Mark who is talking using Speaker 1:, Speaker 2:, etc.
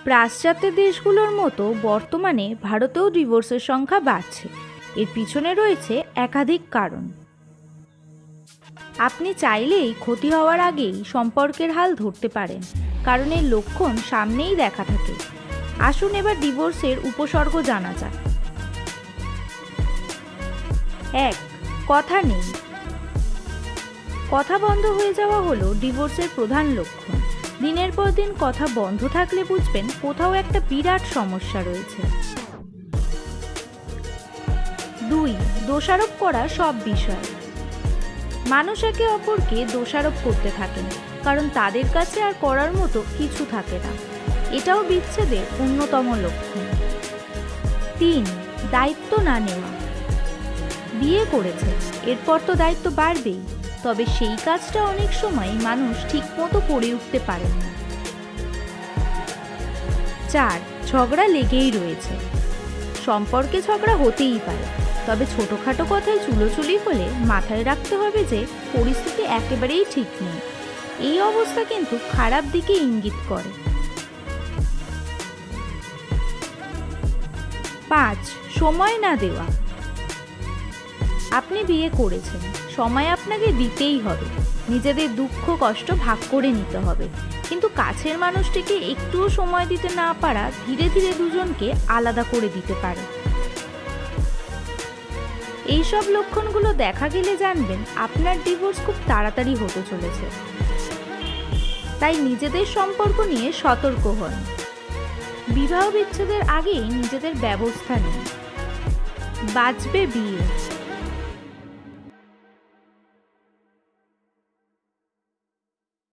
Speaker 1: পাশ্চাত্যের দেশগুলোর মতো বর্তমানে ভারতেও ডিভোর্সের সংখ্যা বাড়ছে। এর পিছনে রয়েছে একাধিক কারণ। আপনি চাইলেই ক্ষতি হওয়ার আগেই সম্পর্কের হাল ধরতে পারেন, কারণ এর লক্ষণ সামনেই দেখা থাকে। আসুন এবার ডিভোর্সের উপসর্গ জানা যাক। 1. কথা নেই। কথা বন্ধ হয়ে যাওয়া হলো ডিভোর্সের প্রধান লক্ষণ। দিনের পর দিন কথা বন্ধ থাকলে বুঝবেন কোথাও একটা বিরাট সমস্যা রয়েছে। 2. দোষারোপ করা সব বিষয়। মানুষ একে অপরকে দোষারোপ করতে থাকেন, কারণ তাদের কাছে আর করার মতো কিছু থাকে না। এটাও বিচ্ছেদের অন্যতম লক্ষণ। 3. দায়িত্ব না নেওয়া। বিয়ে করেছে, এরপর তো দায়িত্ব বাড়বেই, তবে সেই কাজটা অনেক সময় মানুষ ঠিকমতো করে উঠতে পারেন না। 4. ঝগড়া লেগেই রয়েছে। সম্পর্কে ঝগড়া হতেই পারে, তবে ছোটখাটো কথায় চুলোচুলি হলে মাথায় রাখতে হবে যে পরিস্থিতি একেবারেই ঠিক নেই। এই অবস্থা কিন্তু খারাপ দিকে ইঙ্গিত করে। 5. সময় না দেওয়া। আপনি বিয়ে করেছেন, সময় আপনাকে দিতেই হবে। নিজেদের দুঃখ কষ্ট ভাগ করে নিতে হবে, কিন্তু কাছের মানুষটিকে একটুও সময় দিতে না পারা ধীরে ধীরে দুজনকে আলাদা করে দিতে পারে। এইসব লক্ষণগুলো দেখা গেলে জানবেন আপনার ডিভোর্স খুব তাড়াতাড়ি হতে চলেছে। তাই নিজেদের সম্পর্ক নিয়ে সতর্ক হন। বিবাহ বিচ্ছেদের আগেই নিজেদের ব্যবস্থা নিন। বাঁচবে বিয়ে।